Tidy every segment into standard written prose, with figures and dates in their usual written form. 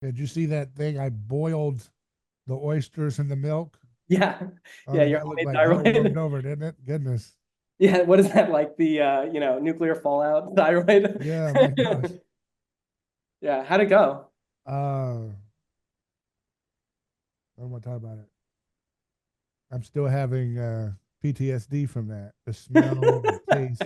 Did you see that thing? I boiled the oysters in the milk. Yeah, yeah, Oh, your that looked homemade like hell warmed thyroid. over, didn't it? Goodness. Yeah, what is that like the nuclear fallout thyroid? Yeah, my gosh. Yeah, how'd it go? I don't want to talk about it. I'm still having PTSD from that. The smell, the taste.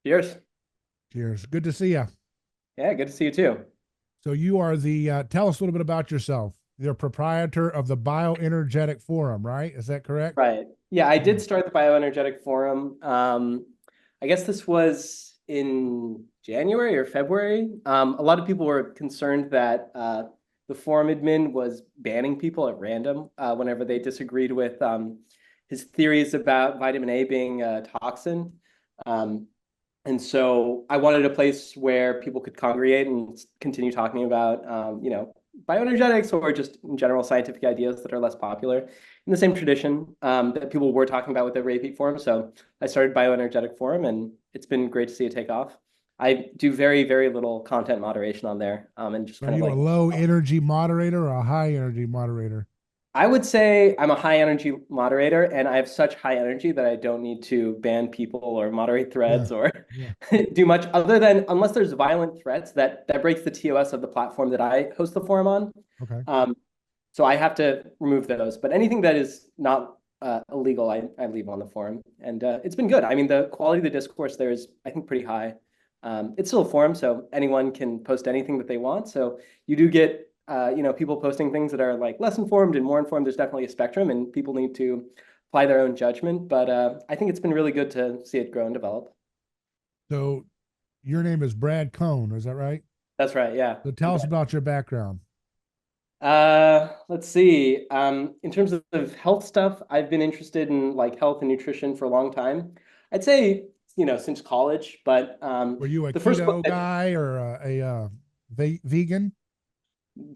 Cheers. Cheers. Good to see you. Yeah, good to see you too. So you are tell us a little bit about yourself. You're proprietor of the Bioenergetic Forum, right? Is that correct? Right. Yeah, I Yeah. did start the Bioenergetic Forum. I guess this was in January or February. A lot of people were concerned that the forum admin was banning people at random whenever they disagreed with his theories about vitamin A being a toxin. Um, and so I wanted a place where people could congregate and continue talking about, bioenergetics or just in general scientific ideas that are less popular in the same tradition that people were talking about with the Ray Peat Forum. So I started Bioenergetic Forum, and it's been great to see it take off. I do very, very little content moderation on there, and just Are kind of you a like low energy moderator or a high energy moderator? I would say I'm a high energy moderator, and I have such high energy that I don't need to ban people or moderate Yeah. threads or Yeah. do much other than unless there's violent threats that breaks the TOS of the platform that I host the forum on. Okay. Um, so I have to remove those. But anything that is not illegal, I leave on the forum, and it's been good. I mean, the quality of the discourse there is, I think, pretty high. It's still a forum, so anyone can post anything that they want. So you do get people posting things that are like less informed and more informed. There's definitely a spectrum, and people need to apply their own judgment. But I think it's been really good to see it grow and develop. So your name is Brad Cohn, is that right? That's right. Yeah. So You tell us bet. about your background. Let's see. In terms of health stuff, I've been interested in like health and nutrition for a long time. I'd say, since college, but Were you a the first book keto that guy or vegan?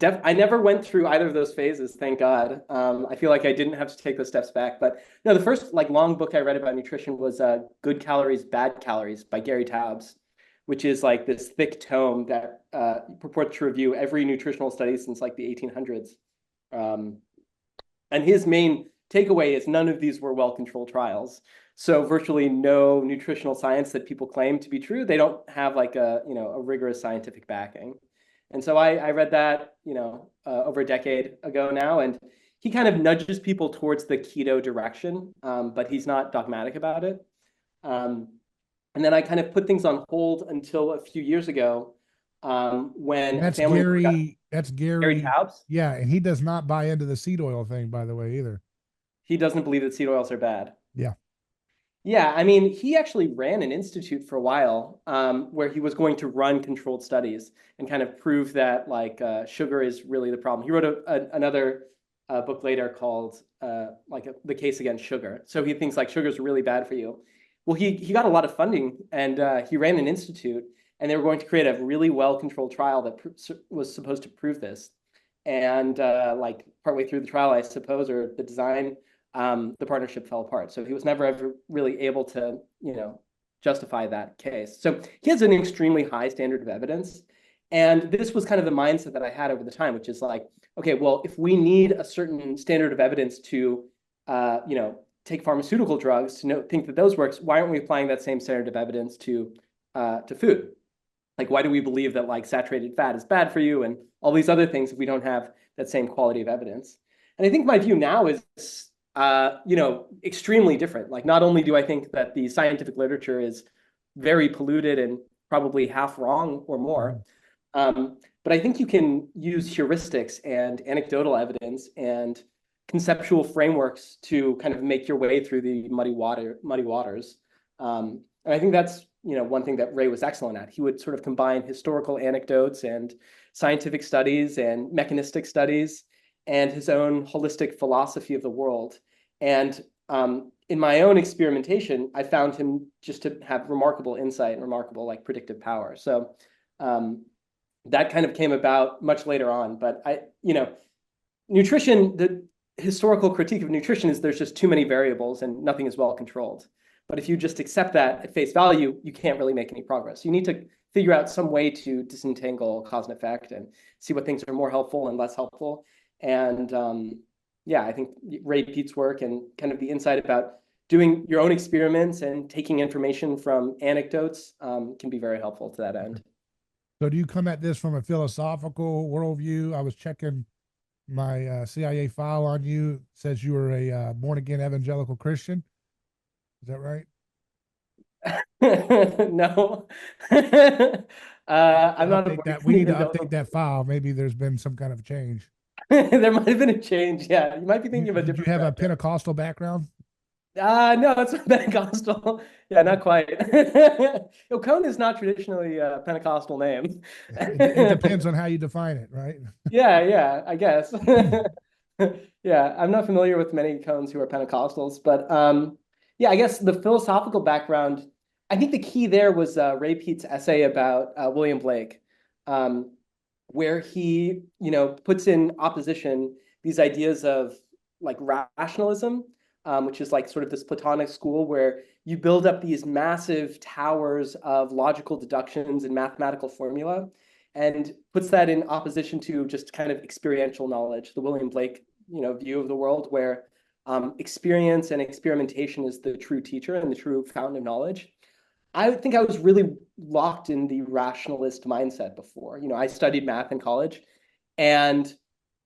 I never went through either of those phases, thank God. I feel like I didn't have to take those steps back. But no, the first like long book I read about nutrition was Good Calories, Bad Calories by Gary Taubes, which is like this thick tome that purports to review every nutritional study since like the 1800s. Um, and his main takeaway is none of these were well-controlled trials. So virtually no nutritional science that people claim to be true, they don't have like a rigorous scientific backing. And so I read that, over a decade ago now, and he kind of nudges people towards the keto direction, but he's not dogmatic about it. Um, and then I kind of put things on hold until a few years ago, when a That's family member got Gary. That's Gary Gary. Taubes. Yeah, and he does not buy into the seed oil thing, by the way, either. He doesn't believe that seed oils are bad. Yeah. Yeah, I mean, he actually ran an institute for a while where he was going to run controlled studies and kind of prove that like sugar is really the problem. He wrote another book later called The Case Against Sugar. So he thinks like sugar is really bad for you. Well, he got a lot of funding and he ran an institute, and they were going to create a really well-controlled trial that was supposed to prove this. And like partway through the trial, I suppose, or the design, the partnership fell apart. So he was never ever really able to, justify that case. So he has an extremely high standard of evidence. And this was kind of the mindset that I had over the time, which is like, okay, well, if we need a certain standard of evidence to, take pharmaceutical drugs to think that those works, why aren't we applying that same standard of evidence to food? Like, why do we believe that like saturated fat is bad for you and all these other things if we don't have that same quality of evidence? And I think my view now is extremely different. Like, not only do I think that the scientific literature is very polluted and probably half wrong or Mhm. more, but I think you can use heuristics and anecdotal evidence and conceptual frameworks to kind of make your way through the muddy waters. And I think that's one thing that Ray was excellent at. He would sort of combine historical anecdotes and scientific studies and mechanistic studies and his own holistic philosophy of the world. And in my own experimentation, I found him just to have remarkable insight and remarkable like predictive power. So that kind of came about much later on. But nutrition, the historical critique of nutrition is there's just too many variables and nothing is well controlled. But if you just accept that at face value, you can't really make any progress. You need to figure out some way to disentangle cause and effect and see what things are more helpful and less helpful. And yeah, I think Ray Peat's work and kind of the insight about doing your own experiments and taking information from anecdotes can be very helpful to that end. So do you come at this from a philosophical worldview? I was checking my CIA file on you. It says you were a born-again evangelical Christian. Is that right? No. I'm not. We need to update that file. Maybe there's been some kind of change. There might have been a change. Yeah, you might be thinking of a different. Did you have a Pentecostal background? No, it's not Pentecostal. Yeah, not quite. Cohn is not traditionally a Pentecostal name. It depends on how you define it, right? Yeah, I guess. Yeah, I'm not familiar with many Cohns who are Pentecostals, but yeah, I guess the philosophical background, I think the key there was Ray Peat's essay about William Blake, where he, puts in opposition these ideas of like rationalism, which is like sort of this Platonic school where you build up these massive towers of logical deductions and mathematical formula, and puts that in opposition to just kind of experiential knowledge, the William Blake, view of the world where experience and experimentation is the true teacher and the true fountain of knowledge. I think I was really locked in the rationalist mindset before. I studied math in college, and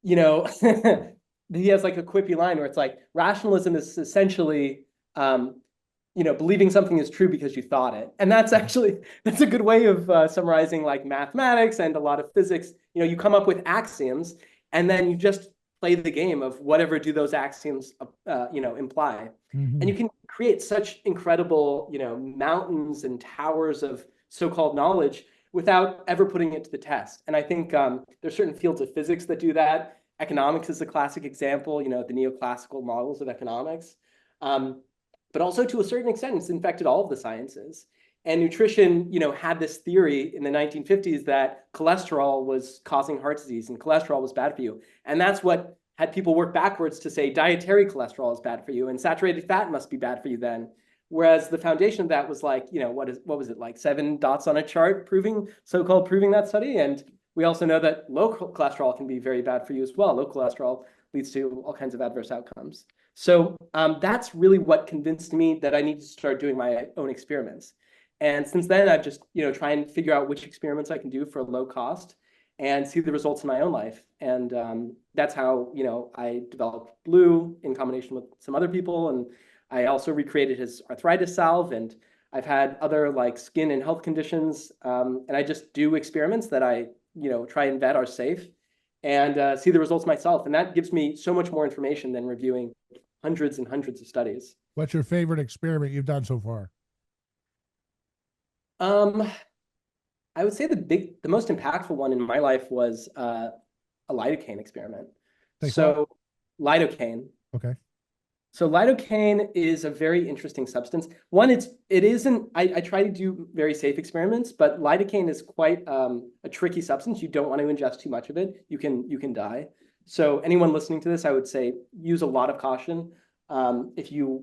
he has like a quippy line where it's like rationalism is essentially believing something is true because you thought it. And that's a good way of summarizing like mathematics and a lot of physics. You come up with axioms and then you just play the game of whatever do those axioms imply. Mm-hmm. And you can create such incredible mountains and towers of so-called knowledge without ever putting it to the test. And I think there's certain fields of physics that do that. Economics is a classic example, the neoclassical models of economics. But also to a certain extent, it's infected all of the sciences. And nutrition, had this theory in the 1950s that cholesterol was causing heart disease and cholesterol was bad for you. And that's what had people work backwards to say dietary cholesterol is bad for you and saturated fat must be bad for you then. Whereas the foundation of that was like, what was it, like 7 dots on a chart so-called proving that study. And we also know that low cholesterol can be very bad for you as well. Low cholesterol leads to all kinds of adverse outcomes. So that's really what convinced me that I need to start doing my own experiments. And since then, I've just, try and figure out which experiments I can do for low cost and see the results in my own life. And that's how, I developed Bloo in combination with some other people. And I also recreated his arthritis salve. And I've had other like skin and health conditions. And I just do experiments that I, try and vet are safe and see the results myself. And that gives me so much more information than reviewing hundreds and hundreds of studies. What's your favorite experiment you've done so far? I would say the most impactful one in my life was a lidocaine experiment. Lidocaine. Okay. So lidocaine is a very interesting substance. One, it isn't. I try to do very safe experiments, but lidocaine is quite a tricky substance. You don't want to ingest too much of it. You can die. So anyone listening to this, I would say use a lot of caution if you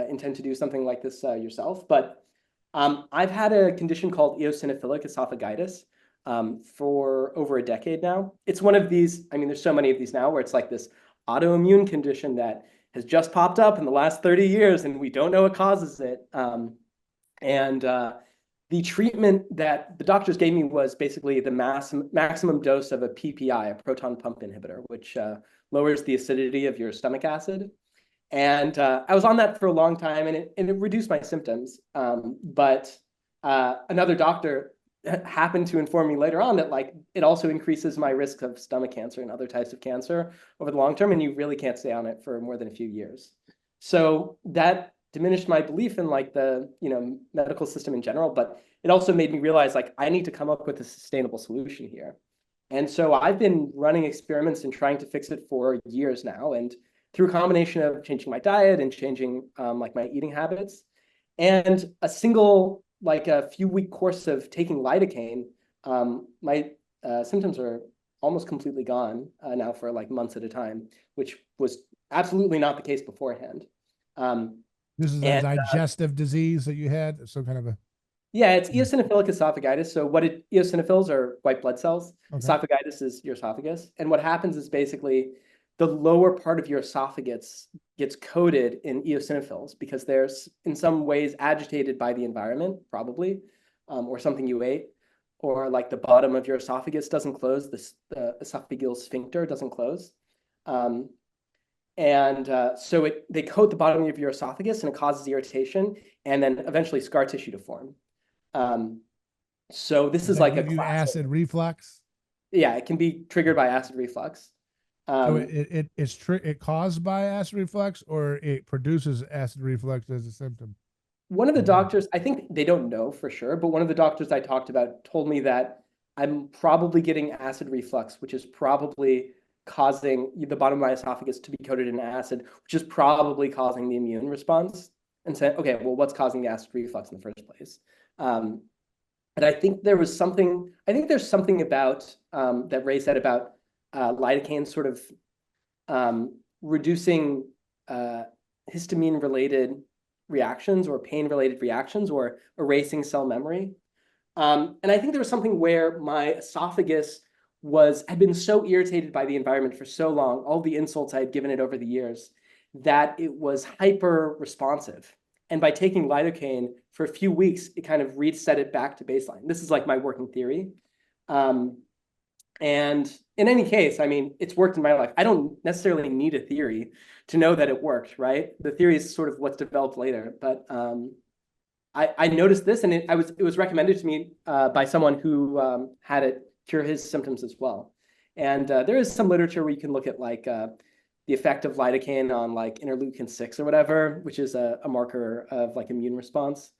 intend to do something like this yourself. But I've had a condition called eosinophilic esophagitis for over a decade now. It's one of these, there's so many of these now where it's like this autoimmune condition that has just popped up in the last 30 years and we don't know what causes it. The treatment that the doctors gave me was basically the maximum dose of a PPI, a proton pump inhibitor, which lowers the acidity of your stomach acid. And I was on that for a long time and it reduced my symptoms. But another doctor happened to inform me later on that like it also increases my risk of stomach cancer and other types of cancer over the long term. And you really can't stay on it for more than a few years. So that diminished my belief in like the, medical system in general, but it also made me realize like I need to come up with a sustainable solution here. And so I've been running experiments and trying to fix it for years now. And through a combination of changing my diet and changing like my eating habits and a single, like a few week course of taking lidocaine, my symptoms are almost completely gone now for like months at a time, which was absolutely not the case beforehand. This is a And digestive disease that you had, some kind of a. yeah, it's eosinophilic esophagitis. So eosinophils are white blood cells. Okay. Esophagitis is your esophagus. And what happens is basically the lower part of your esophagus gets coated in eosinophils because they're in some ways agitated by the environment, probably, or something you ate, or like the bottom of your esophagus doesn't close, the esophageal sphincter doesn't close. So they coat the bottom of your esophagus and it causes irritation and then eventually scar tissue to form. So this is like a classic acid reflux. Yeah, it can be triggered by acid reflux. So it's caused by acid reflux, or it produces acid reflux as a symptom. One of the doctors, I think they don't know for sure, but one of the doctors I talked about told me that I'm probably getting acid reflux, which is probably causing the bottom of my esophagus to be coated in acid, which is probably causing the immune response. And say, okay, well, what's causing the acid reflux in the first place? And I think there's something about that Ray said about lidocaine sort of reducing histamine-related reactions or pain-related reactions or erasing cell memory. And I think there was something where my esophagus had been so irritated by the environment for so long, all the insults I had given it over the years, that it was hyper responsive. And by taking lidocaine for a few weeks, it kind of reset it back to baseline. This is like my working theory. And in any case, I mean, it's worked in my life. I don't necessarily need a theory to know that it worked, right? The theory is sort of what's developed later. But I noticed this, and it was recommended to me by someone who had it cure his symptoms as well. And there is some literature where you can look at like the effect of lidocaine on like interleukin-6 or whatever, which is a marker of like immune response.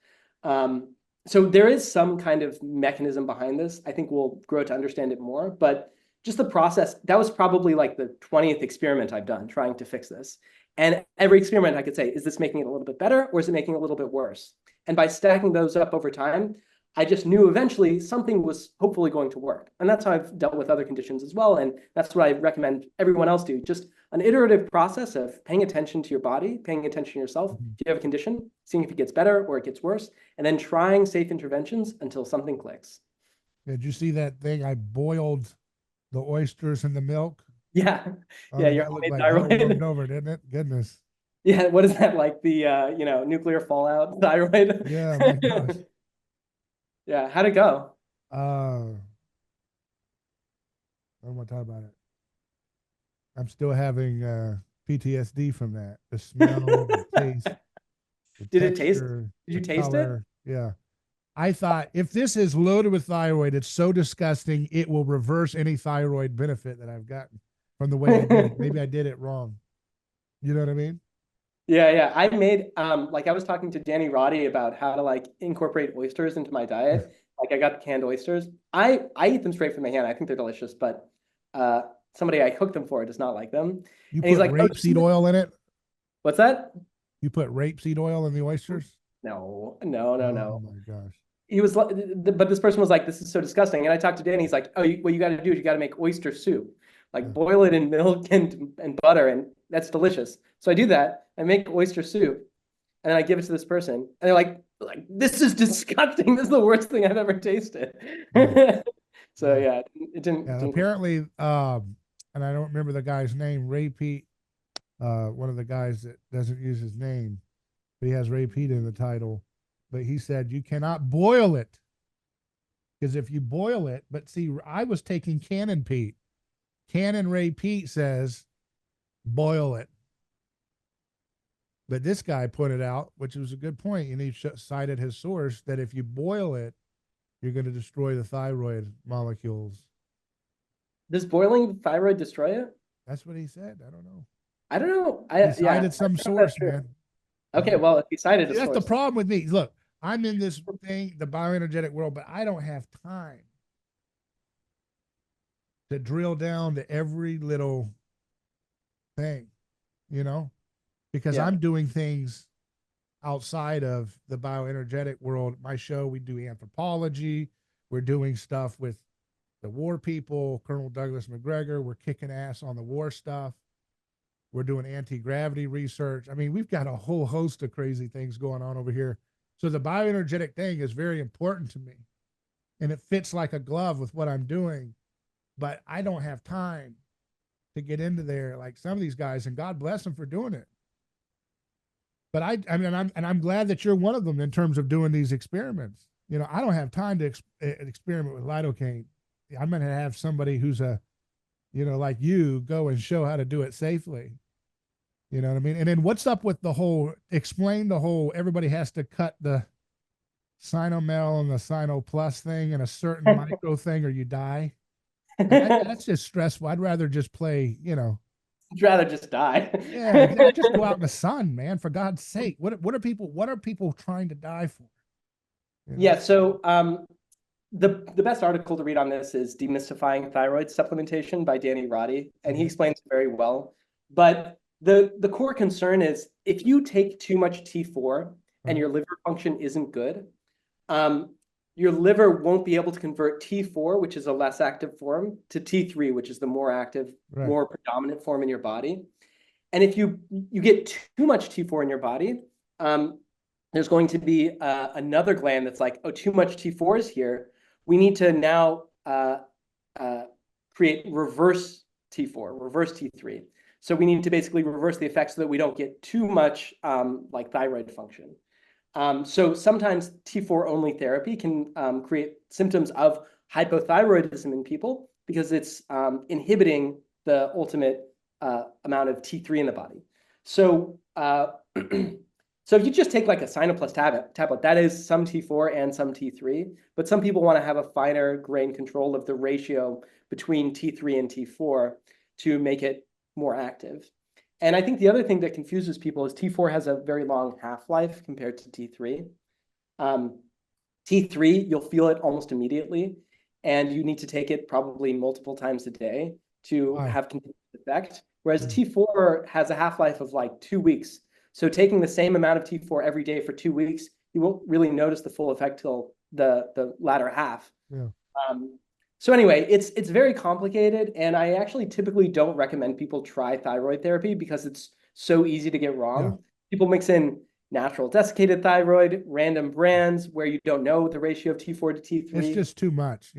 So there is some kind of mechanism behind this. I think we'll grow to understand it more, but just the process, that was probably like the 20th experiment I've done trying to fix this. And every experiment I could say, is this making it a little bit better or is it making it a little bit worse? And by stacking those up over time, I just knew eventually something was hopefully going to work. And that's how I've dealt with other conditions as well. And that's what I recommend everyone else do. Just an iterative process of paying attention to your body, paying attention to yourself. If you have a condition, seeing if it gets better or it gets worse, and then trying safe interventions until something clicks. Did you see that thing? I boiled the oysters in the milk. Yeah. Yeah, your homemade thyroid. Over, didn't it? Goodness. Yeah, what is that, like the nuclear fallout thyroid? Yeah, my gosh. Yeah, how'd it go? I don't want to talk about it. I'm still having PTSD from that. The smell, the taste. Did you taste it? Yeah. I thought if this is loaded with thyroid, it's so disgusting, it will reverse any thyroid benefit that I've gotten from the way I did it. Maybe I did it wrong. You know what I mean? Yeah. I made like I was talking to Danny Roddy about how to like incorporate oysters into my diet. Like I got the canned oysters. I eat them straight from the hand. I think they're delicious, but somebody I cooked them for does not like them. You and put he's like, rapeseed oil in it? What's that? You put rapeseed oil in the oysters? No. Oh my gosh. He was like, but this person was like, this is so disgusting. And I talked to Danny. He's like, oh, what you got to do is you got to make oyster soup, like boil it in milk and butter, and that's delicious. So I do that. I make oyster soup, and then I give it to this person, and they're like this is disgusting. This is the worst thing I've ever tasted. So yeah, it didn't. Apparently, and I don't remember the guy's name. Ray Peat, one of the guys that doesn't use his name, but he has Ray Peat in the title. But he said you cannot boil it, because if you boil it, but see, I was taking Canon Peat. Canon Ray Peat says boil it. But this guy pointed out, which was a good point, and he cited his source, that if you boil it, you're going to destroy the thyroid molecules. Does boiling the thyroid destroy it? That's what he said. I don't know. I don't know. He cited some source, man. Okay, well, if you cited a See, that's the source. problem with me. Look, I'm in this thing, the bioenergetic world, but I don't have time to drill down to every little thing, you know, because Yeah. I'm doing things outside of the bioenergetic world. My show, we do anthropology. We're doing stuff with the war people, Colonel Douglas McGregor. We're kicking ass on the war stuff. We're doing anti-gravity research. I mean, we've got a whole host of crazy things going on over here. So the bioenergetic thing is very important to me. And it fits like a glove with what I'm doing. But I don't have time to get into there like some of these guys, and God bless them for doing it. But I mean, I'm glad that you're one of them in terms of doing these experiments. You know, I don't have time to experiment with lidocaine. I'm going to have somebody who's like you go and show how to do it safely. You know what I mean? And then what's up with the whole, explain the whole, everybody has to cut the Sinomel and the Sino Plus thing and a certain micro thing or you die. That's just stressful. I'd rather just play, I'd rather just die. yeah, just go out in the sun, man, for God's sake. What are people trying to die for? You know? Yeah, so the best article to read on this is Demystifying Thyroid Supplementation by Danny Roddy, and he explains it very well. But the core concern is if you take too much T4 and your liver function isn't good, your liver won't be able to convert T4, which is a less active form, to T3, which is the more active, more predominant form in your body. And if you get too much T4 in your body, there's going to be another gland that's like, oh, too much T4 is here. We need to now create reverse T4, reverse T3. So we need to basically reverse the effect so that we don't get too much like thyroid function. So sometimes T4 only therapy can create symptoms of hypothyroidism in people because it's inhibiting the ultimate amount of T3 in the body. So so if you just take like a Sinoplus tablet, that is some T4 and some T3, but some people want to have a finer grained control of the ratio between T3 and T4 to make it more active. And I think the other thing that confuses people is T4 has a very long half-life compared to T3. T3, you'll feel it almost immediately, and you need to take it probably multiple times a day to have continuous effect, whereas T4 has a half-life of like 2 weeks. So taking the same amount of T4 every day for 2 weeks, you won't really notice the full effect till the latter half. Yeah. So anyway, it's very complicated, and I actually typically don't recommend people try thyroid therapy because it's so easy to get wrong. Yeah. People mix in natural desiccated thyroid, random brands where you don't know the ratio of T4 to T3. It's just too much,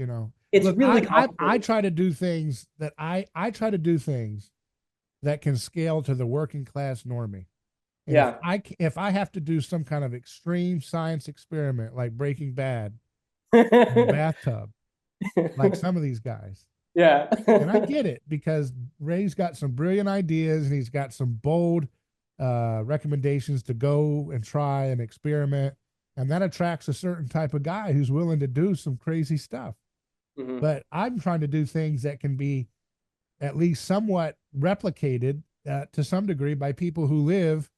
It's really complicated. I try to do things that I try to do things that can scale to the working class normie. And yeah. If I have to do some kind of extreme science experiment like Breaking Bad in a bathtub, like some of these guys. Yeah. And I get it because Ray's got some brilliant ideas and he's got some bold recommendations to go and try and experiment. And that attracts a certain type of guy who's willing to do some crazy stuff. Mm-hmm. But I'm trying to do things that can be at least somewhat replicated to some degree by people who live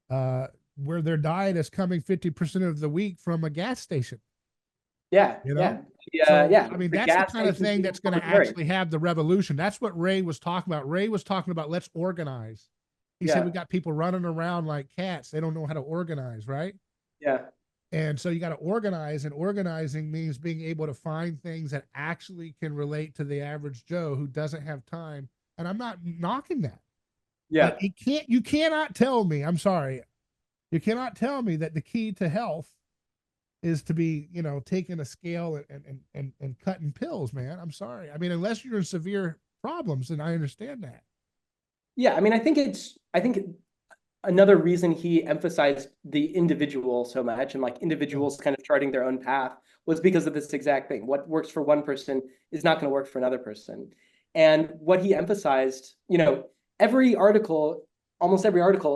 where their diet is coming 50% of the week from a gas station. Yeah. Yeah. I mean, that's the kind of thing that's going to actually have the revolution. That's what Ray was talking about. Ray was talking about let's organize. He said we got people running around like cats. They don't know how to organize, right? Yeah. And so you got to organize, and organizing means being able to find things that actually can relate to the average Joe who doesn't have time. And I'm not knocking that. Yeah. But you cannot tell me, I'm sorry, you cannot tell me that the key to health is to be, taking a scale and cutting pills, man. I'm sorry. I mean, unless you're in severe problems, and I understand that. Yeah, I mean, I think another reason he emphasized the individual so much and like individuals kind of charting their own path was because of this exact thing. What works for one person is not going to work for another person. And what he emphasized, almost every article,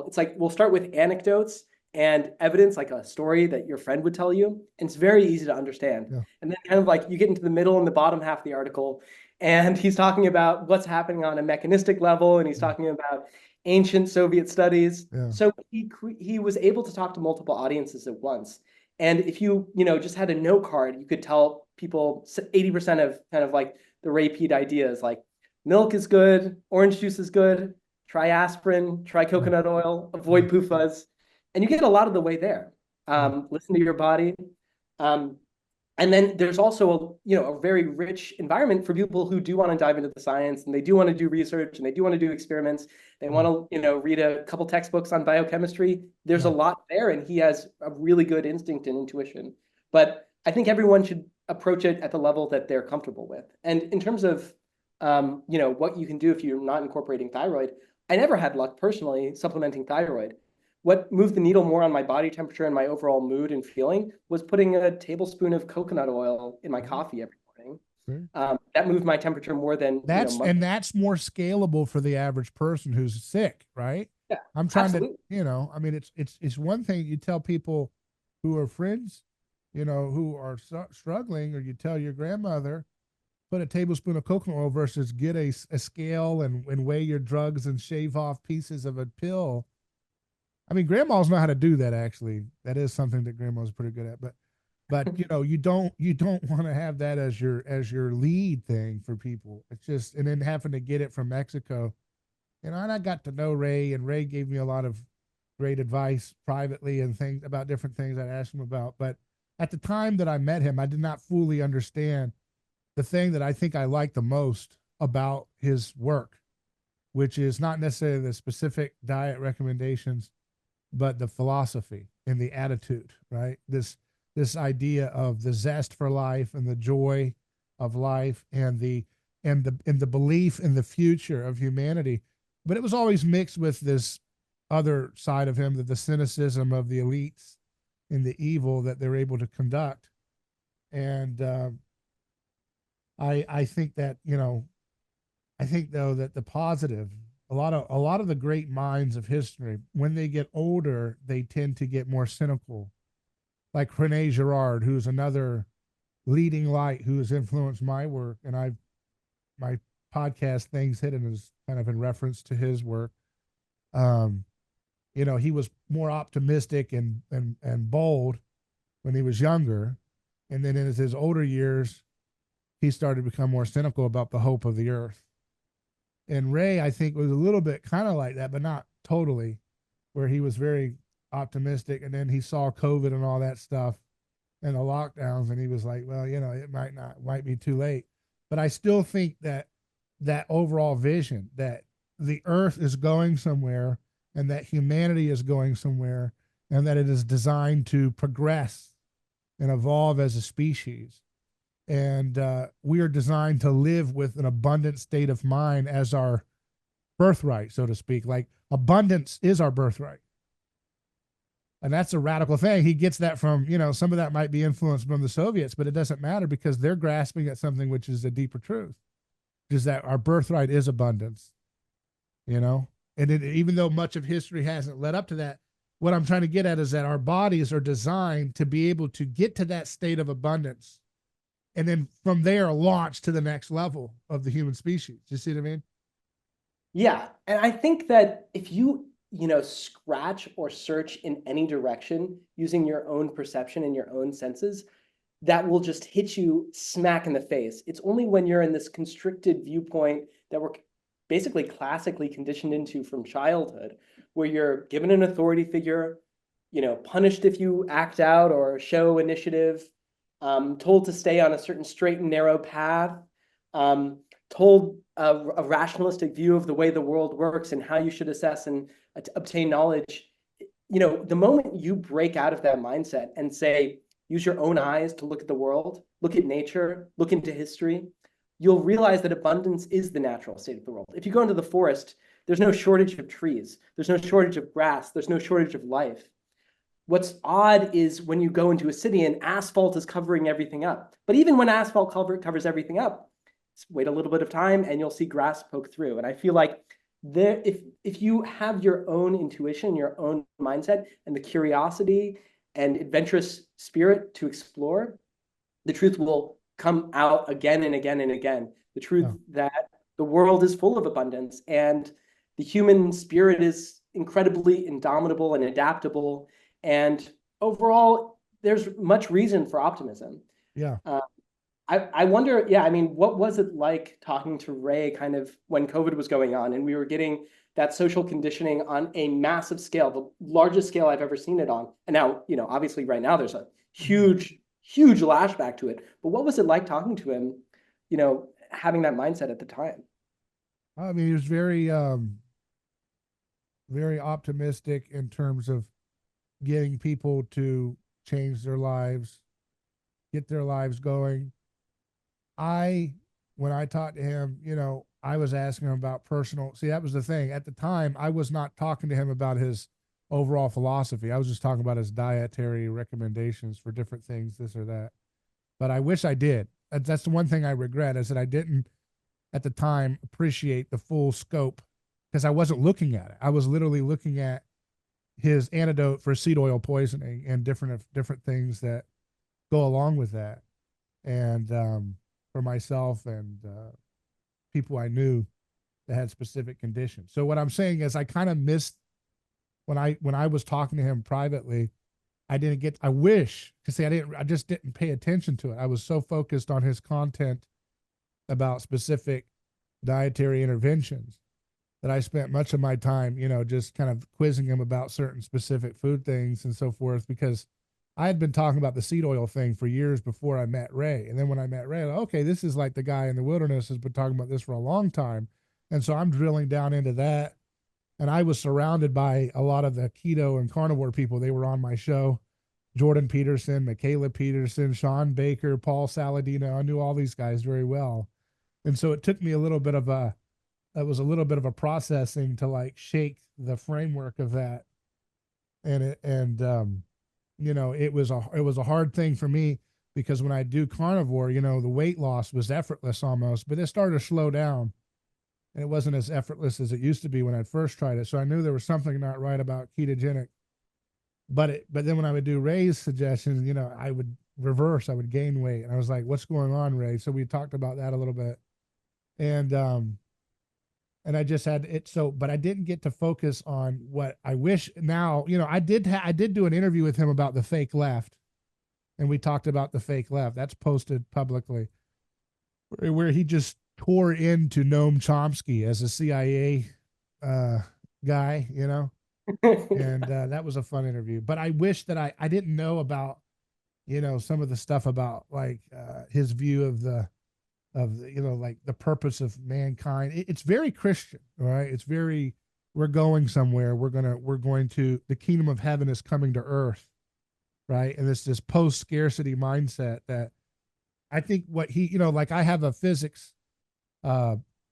it's like, we'll start with anecdotes and evidence, like a story that your friend would tell you. And it's very easy to understand. Yeah. And then kind of like you get into the middle and the bottom half of the article, and he's talking about what's happening on a mechanistic level, and he's talking about ancient Soviet studies. Yeah. So he was able to talk to multiple audiences at once. And if you just had a note card, you could tell people 80% of kind of like the Ray Peat ideas, like milk is good, orange juice is good, try aspirin, try coconut oil, avoid PUFAs, and you get a lot of the way there. Listen to your body. And then there's also a very rich environment for people who do want to dive into the science, and they do want to do research, and they do want to do experiments. They want to read a couple textbooks on biochemistry. There's a lot there, and he has a really good instinct and intuition. But I think everyone should approach it at the level that they're comfortable with. And in terms of what you can do if you're not incorporating thyroid, I never had luck personally supplementing thyroid. What moved the needle more on my body temperature and my overall mood and feeling was putting a tablespoon of coconut oil in my coffee every morning. Sure. That moved my temperature more than that's more scalable for the average person who's sick, right? Yeah, I'm trying absolutely. to, I mean, it's one thing you tell people who are friends, who are struggling, or you tell your grandmother, put a tablespoon of coconut oil versus get a scale and weigh your drugs and shave off pieces of a pill. I mean, grandmas know how to do that. Actually, that is something that grandma's pretty good at. But you don't want to have that as your lead thing for people. It's just, and then having to get it from Mexico. And I got to know Ray, and Ray gave me a lot of great advice privately and things about different things I asked him about. But at the time that I met him, I did not fully understand the thing that I think I like the most about his work, which is not necessarily the specific diet recommendations, but the philosophy and the attitude, right? This idea of the zest for life and the joy of life and the belief in the future of humanity. But it was always mixed with this other side of him, that the cynicism of the elites and the evil that they're able to conduct. And I think that I think though that the positive, a lot of the great minds of history, when they get older, they tend to get more cynical. Like Rene Girard, who's another leading light who has influenced my work, and my podcast Things Hidden is kind of in reference to his work. He was more optimistic and bold when he was younger, and then in his older years, he started to become more cynical about the hope of the earth. And Ray, I think, was a little bit kind of like that, but not totally, where he was very optimistic. And then he saw COVID and all that stuff and the lockdowns, and he was like, well, it might be too late. But I still think that overall vision, that the earth is going somewhere and that humanity is going somewhere and that it is designed to progress and evolve as a species. And we are designed to live with an abundant state of mind as our birthright, so to speak. Like, abundance is our birthright. And that's a radical thing. He gets that from, some of that might be influenced from the Soviets, but it doesn't matter because they're grasping at something which is a deeper truth, which is that our birthright is abundance, And even though much of history hasn't led up to that, what I'm trying to get at is that our bodies are designed to be able to get to that state of abundance, and then from there launch to the next level of the human species. You see what I mean? Yeah. And I think that if you, scratch or search in any direction using your own perception and your own senses, that will just hit you smack in the face. It's only when you're in this constricted viewpoint that we're basically classically conditioned into from childhood, where you're given an authority figure, punished if you act out or show initiative, told to stay on a certain straight and narrow path, told a rationalistic view of the way the world works and how you should assess and obtain knowledge. The moment you break out of that mindset and say, use your own eyes to look at the world, look at nature, look into history, you'll realize that abundance is the natural state of the world. If you go into the forest, there's no shortage of trees, there's no shortage of grass, there's no shortage of life. What's odd is when you go into a city and asphalt is covering everything up. But even when asphalt covers everything up, wait a little bit of time and you'll see grass poke through. And I feel like if you have your own intuition, your own mindset, and the curiosity and adventurous spirit to explore, the truth will come out again and again and again. The truth that the world is full of abundance, and the human spirit is incredibly indomitable and adaptable. And overall, there's much reason for optimism. Yeah. I wonder, yeah, I mean, what was it like talking to Ray kind of when COVID was going on and we were getting that social conditioning on a massive scale, the largest scale I've ever seen it on. And now, you know, obviously right now there's a huge lashback to it. But what was it like talking to him, you know, having that mindset at the time? I mean, he was very optimistic in terms of getting people to change their lives, get their lives going. When I talked to him, you know, I was asking him about personal. See, that was the thing. At the time, I was not talking to him about his overall philosophy. I was just talking about his dietary recommendations for different things, this or that. But I wish I did. That's the one thing I regret is that I didn't at the time appreciate the full scope because I wasn't looking at it. I was literally looking at his antidote for seed oil poisoning and different things that go along with that. And for myself and people I knew that had specific conditions. So what I'm saying is I kind of missed when I was talking to him privately. I wish because I just didn't pay attention to it. I was so focused on his content about specific dietary interventions that I spent much of my time, you know, just kind of quizzing him about certain specific food things and so forth because I had been talking about the seed oil thing for years before I met Ray. And then when I met Ray, like, okay, this is like the guy in the wilderness has been talking about this for a long time. And so I'm drilling down into that. And I was surrounded by a lot of the keto and carnivore people. They were on my show. Jordan Peterson, Michaela Peterson, Sean Baker, Paul Saladino. I knew all these guys very well. And so it took me it was a little bit of a processing to like shake the framework of that. You know, it was a hard thing for me because when I do carnivore, you know, the weight loss was effortless almost, but it started to slow down and it wasn't as effortless as it used to be when I first tried it. So I knew there was something not right about ketogenic. But then when I would do Ray's suggestions, you know, I would reverse, I would gain weight. And I was like, what's going on, Ray? So we talked about that a little bit. And I just had it but I didn't get to focus on what I wish now, you know, I did do an interview with him about the fake left. And we talked about the fake left. That's posted publicly where he just tore into Noam Chomsky as a CIA guy, you know, and that was a fun interview. But I wish that I didn't know about, you know, some of the stuff about like his view of the you know, like the purpose of mankind. It's very Christian, right? It's very we're going somewhere. We're going to the kingdom of heaven is coming to earth, right? And it's this post scarcity mindset that I think what he, you know, like I have a physics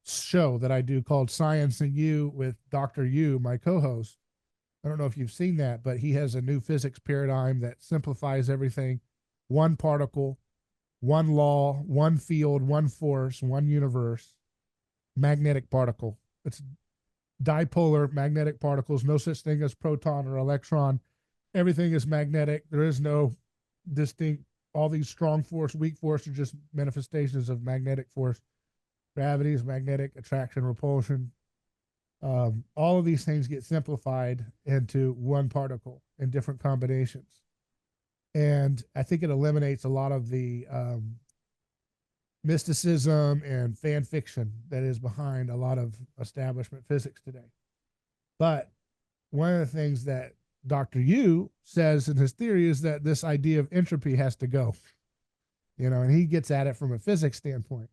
show that I do called Science and You with Dr. Yu, my co-host. I don't know if you've seen that, but he has a new physics paradigm that simplifies everything. One particle, one law, one field, one force, one universe, magnetic particle. It's dipolar magnetic particles, no such thing as proton or electron. Everything is magnetic. There is no distinct, all these strong force, weak force are just manifestations of magnetic force. Gravity is magnetic, attraction, repulsion. All of these things get simplified into one particle in different combinations. And I think it eliminates a lot of the mysticism and fan fiction that is behind a lot of establishment physics today. But one of the things that Dr. Yu says in his theory is that this idea of entropy has to go, you know, and he gets at it from a physics standpoint.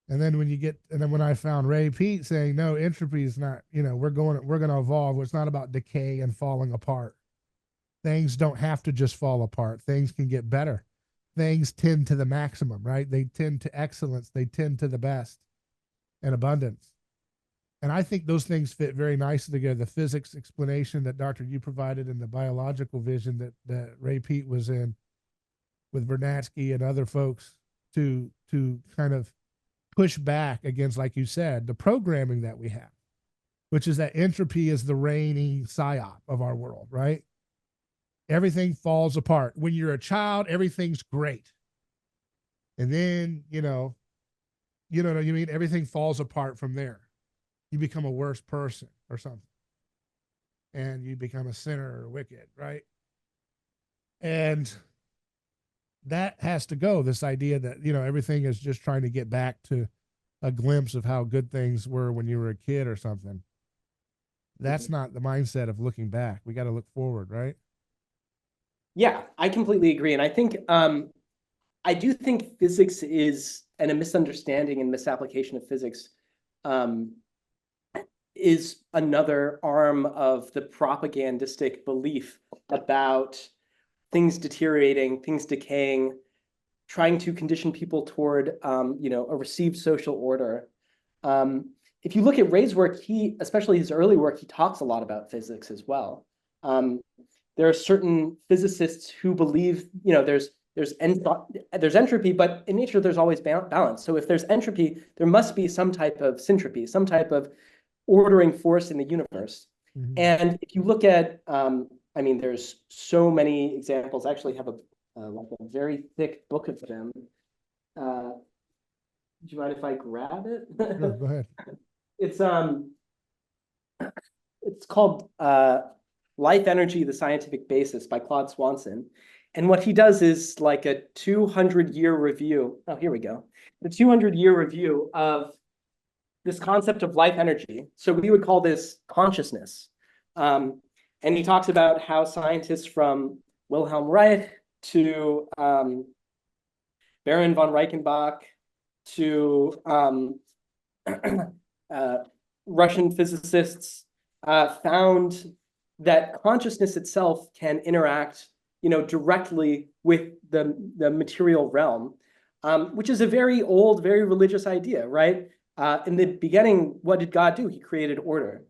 And then when I found Ray Peat saying, no, entropy is not, you know, we're going to evolve. It's not about decay and falling apart. Things don't have to just fall apart. Things can get better. Things tend to the maximum, right? They tend to excellence. They tend to the best and abundance. And I think those things fit very nicely together. The physics explanation that Dr. Yu provided and the biological vision that Ray Peat was in with Vernadsky and other folks to kind of push back against, like you said, the programming that we have, which is that entropy is the reigning psyop of our world, right? Everything falls apart. When you're a child, everything's great. And then, you know what I mean? Everything falls apart from there. you become a worse person or something, and you become a sinner or wicked, right? And that has to go. This idea that, you know, everything is just trying to get back to a glimpse of how good things were when you were a kid or something. That's not the mindset of looking back. We got to look forward, right? Yeah, I completely agree. And I think I do think physics is, and a misunderstanding and misapplication of physics um, is another arm of the propagandistic belief about things deteriorating, things decaying, trying to condition people toward you know, a received social order. If you look at Ray's work, he, especially his early work, he talks a lot about physics as well. There are certain physicists who believe, you know, there's entropy, but in nature there's always balance. So if there's entropy, there must be some type of syntropy, some type of ordering force in the universe. Mm-hmm. And if you look at, I mean, there's so many examples. I actually have a like a very thick book of them. Do you mind if I grab it? Sure, go ahead. It's called Life Energy, the Scientific Basis by Claude Swanson. And what he does is like a 200-year review. Oh, here we go. The 200-year review of this concept of life energy. So we would call this consciousness. And he talks about how scientists from Wilhelm Reich to Baron von Reichenbach to Russian physicists found that consciousness itself can interact, you know, directly with the material realm, which is a very old, very religious idea, right? In the beginning, what did God do? He created order,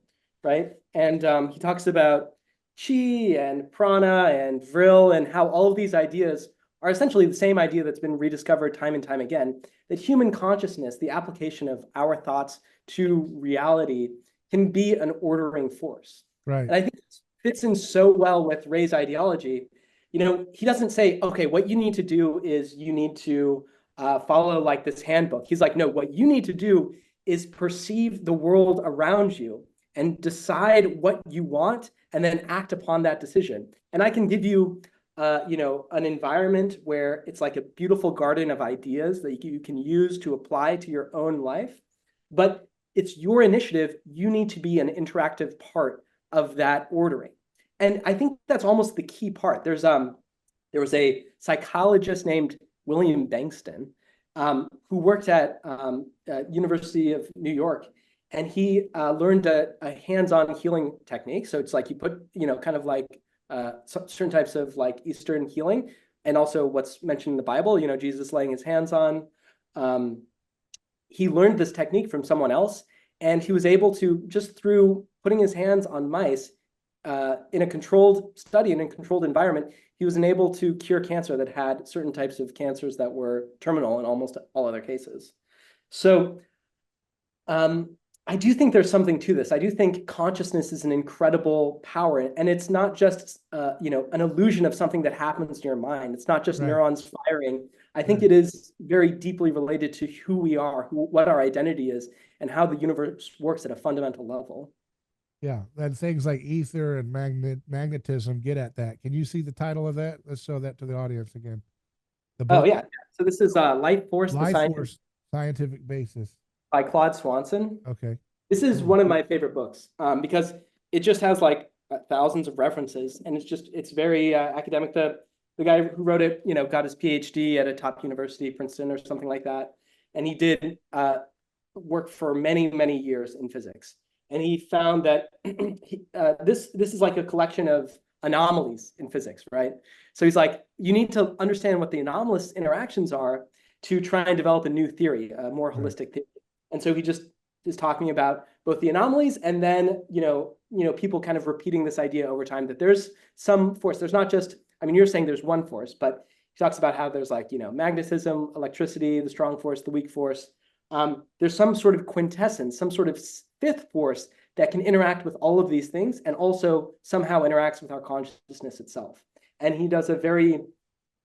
right? And he talks about chi and prana and vril and how all of these ideas are essentially the same idea that's been rediscovered time and time again, that human consciousness, the application of our thoughts to reality, can be an ordering force. Right. And I think it fits in so well with Ray's ideology. You know, he doesn't say, okay, what you need to do is you need to follow like this handbook. He's like, no, what you need to do is perceive the world around you and decide what you want and then act upon that decision. And I can give you, you know, an environment where it's like a beautiful garden of ideas that you can use to apply to your own life, but it's your initiative. You need to be an interactive part of that ordering. And I think that's almost the key part. There was a psychologist named William Bankston who worked at University of New York, and he learned a hands-on healing technique. So it's like you put, you know, kind of like certain types of like Eastern healing, and also what's mentioned in the Bible, you know, Jesus laying his hands on. He learned this technique from someone else, and he was able to, just through putting his hands on mice in a controlled study, in a controlled environment, he was able to cure cancer that had certain types of cancers that were terminal in almost all other cases. So I do think there's something to this. I do think consciousness is an incredible power, and it's not just you know, an illusion of something that happens in your mind. It's not just neurons firing. I think it is very deeply related to who we are, what our identity is, and how the universe works at a fundamental level. Yeah, and things like ether and magnetism get at that. Can you see the title of that? Let's show that to the audience again. The book. Oh yeah, so this is Life Force, the Scientific Basis by Claude Swanson. Okay. This is one of my favorite books because it just has like thousands of references, and it's very academic. The guy who wrote it, you know, got his PhD at a top university, Princeton or something like that, and he did work for many, many years in physics. And he found that this is like a collection of anomalies in physics, right? So he's like, you need to understand what the anomalous interactions are to try and develop a new theory, a more holistic theory. And so he just is talking about both the anomalies and then, you know, people kind of repeating this idea over time that there's some force. There's not just, I mean, you're saying there's one force, but he talks about how there's like, you know, magnetism, electricity, the strong force, the weak force. There's some sort of quintessence, some sort of fifth force that can interact with all of these things and also somehow interacts with our consciousness itself. And he does a very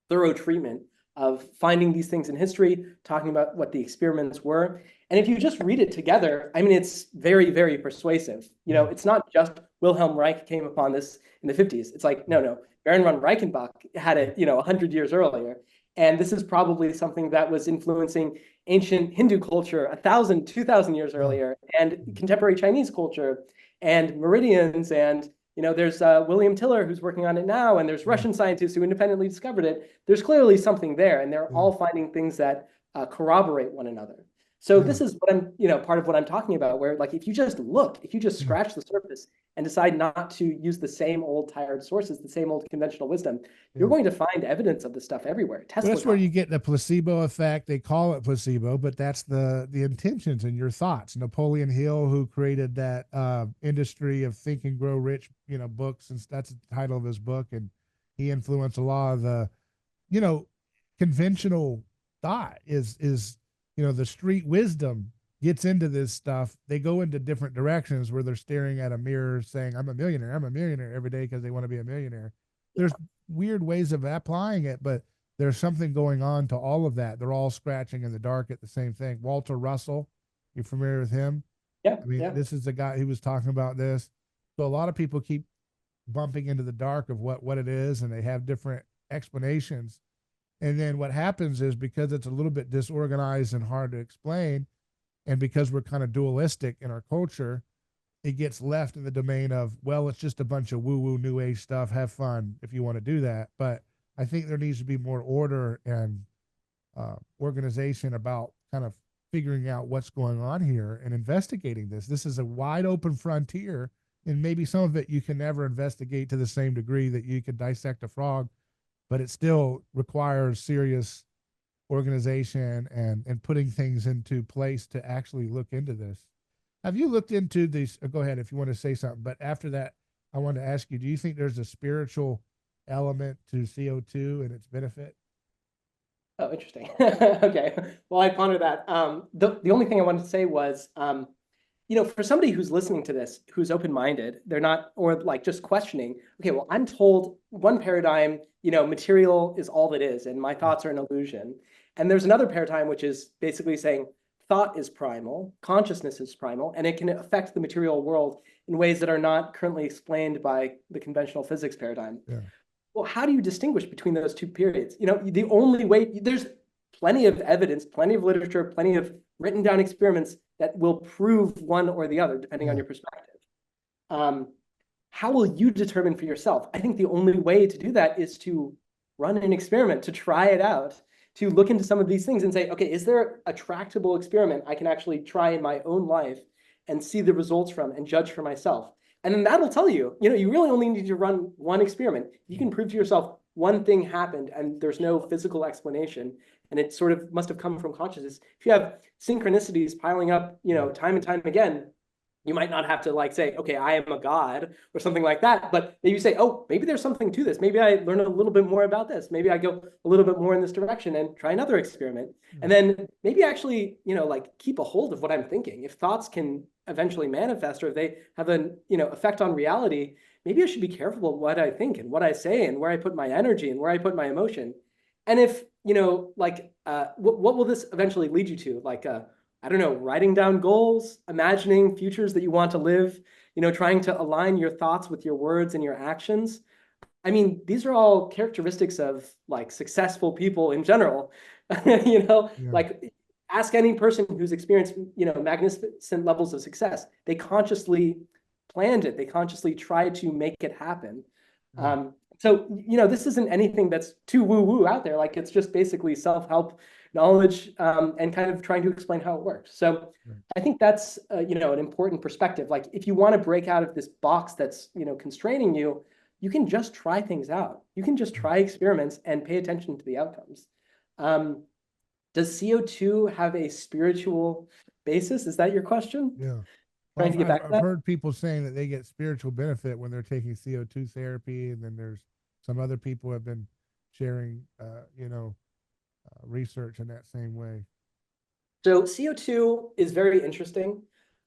thorough treatment of finding these things in history, talking about what the experiments were. And if you just read it together, I mean, it's very, very persuasive. You know, it's not just Wilhelm Reich came upon this in the 50s. It's like, no, Baron von Reichenbach had it, 100 years earlier. And this is probably something that was influencing ancient Hindu culture 1,000, 2,000 years earlier, and contemporary Chinese culture, and meridians, and there's William Tiller who's working on it now, and there's Russian scientists who independently discovered it. There's clearly something there, and they're all finding things that corroborate one another. So this is what I'm, part of what I'm talking about, where like if you just look, if you just scratch the surface and decide not to use the same old tired sources, the same old conventional wisdom, you're going to find evidence of this stuff everywhere. That's where you get the placebo effect. They call it placebo, but that's the intentions and your thoughts. Napoleon Hill, who created that industry of Think and Grow Rich, books, and that's the title of his book, and he influenced a lot of the, conventional thought is the street wisdom gets into this stuff. They go into different directions where they're staring at a mirror saying, I'm a millionaire every day because they want to be a millionaire. There's weird ways of applying it, but there's something going on to all of that. They're all scratching in the dark at the same thing. Walter Russell, you familiar with him? Yeah. I mean, this is the guy who was talking about this. So a lot of people keep bumping into the dark of what it is, and they have different explanations. And then what happens is, because it's a little bit disorganized and hard to explain, and because we're kind of dualistic in our culture, it gets left in the domain of, well, it's just a bunch of woo-woo new age stuff. Have fun if you want to do that. But I think there needs to be more order and organization about kind of figuring out what's going on here and investigating this. This is a wide open frontier, and maybe some of it you can never investigate to the same degree that you could dissect a frog, but it still requires serious organization and putting things into place to actually look into this. Have you looked into these? Go ahead if you want to say something. But after that, I want to ask you, do you think there's a spiritual element to CO2 and its benefit? Oh, interesting. Okay. Well, I ponder that. The only thing I wanted to say was, for somebody who's listening to this, who's open-minded, they're not, or like just questioning, okay, well, I'm told one paradigm, material is all that is, and my thoughts are an illusion. And there's another paradigm, which is basically saying thought is primal, consciousness is primal, and it can affect the material world in ways that are not currently explained by the conventional physics paradigm. Yeah. Well, how do you distinguish between those two periods? The only way, there's plenty of evidence, plenty of literature, plenty of written down experiments that will prove one or the other, depending on your perspective. How will you determine for yourself? I think the only way to do that is to run an experiment, to try it out, to look into some of these things and say, okay, is there a tractable experiment I can actually try in my own life and see the results from and judge for myself? And then that'll tell you, you really only need to run one experiment. You can prove to yourself one thing happened and there's no physical explanation, and it sort of must have come from consciousness. If you have synchronicities piling up, time and time again, you might not have to like say, okay, I am a god or something like that, but maybe you say, oh, maybe there's something to this. Maybe I learn a little bit more about this. Maybe I go a little bit more in this direction and try another experiment. And then maybe actually, like keep a hold of what I'm thinking. If thoughts can eventually manifest, or if they have an, effect on reality, maybe I should be careful of what I think and what I say and where I put my energy and where I put my emotion. And if, what will this eventually lead you to? Like, I don't know, writing down goals, imagining futures that you want to live, trying to align your thoughts with your words and your actions. I mean, these are all characteristics of like successful people in general. Like ask any person who's experienced, magnificent levels of success. They consciously planned it. They consciously tried to make it happen. So, this isn't anything that's too woo-woo out there. Like, it's just basically self-help knowledge and kind of trying to explain how it works. So I think that's, an important perspective. Like, if you want to break out of this box that's, constraining you, you can just try things out. You can just try experiments and pay attention to the outcomes. Does CO2 have a spiritual basis? Is that your question? Yeah. Well, trying to get back to that? I've heard people saying that they get spiritual benefit when they're taking CO2 therapy, and then there's some other people have been sharing, research in that same way. So CO2 is very interesting.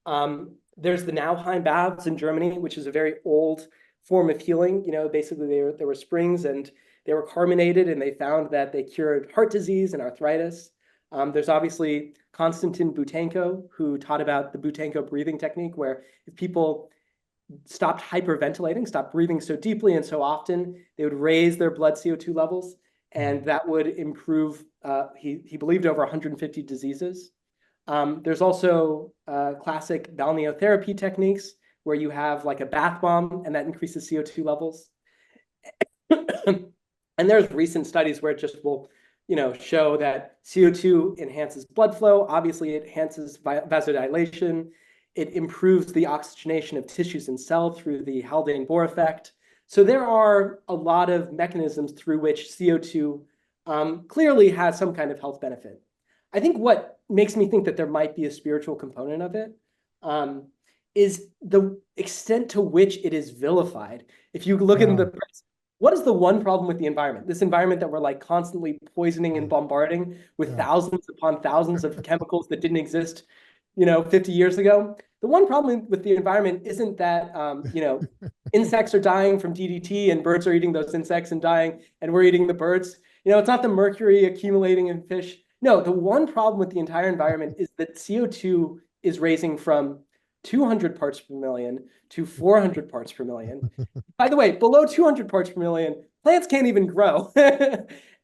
There's the Nauheim baths in Germany, which is a very old form of healing. Basically there were springs, and They were carbonated, and they found that they cured heart disease and arthritis. There's obviously Konstantin Butenko, who taught about the Butenko breathing technique, where if people stopped hyperventilating, stopped breathing so deeply and so often, they would raise their blood CO2 levels, and that would improve, he believed, over 150 diseases. There's also classic balneotherapy techniques where you have like a bath bomb and that increases CO2 levels. And there's recent studies where it just will, show that CO2 enhances blood flow. Obviously, it enhances vasodilation. It improves the oxygenation of tissues and cells through the Haldane-Bohr effect. So there are a lot of mechanisms through which CO2 clearly has some kind of health benefit. I think what makes me think that there might be a spiritual component of it is the extent to which it is vilified. If you look at the press, what is the one problem with the environment? This environment that we're like constantly poisoning and bombarding with thousands upon thousands of chemicals that didn't exist, 50 years ago. The one problem with the environment isn't that, insects are dying from DDT and birds are eating those insects and dying, and we're eating the birds. It's not the mercury accumulating in fish. No, the one problem with the entire environment is that CO2 is raising from 200 parts per million to 400 parts per million. By the way, below 200 parts per million, plants can't even grow.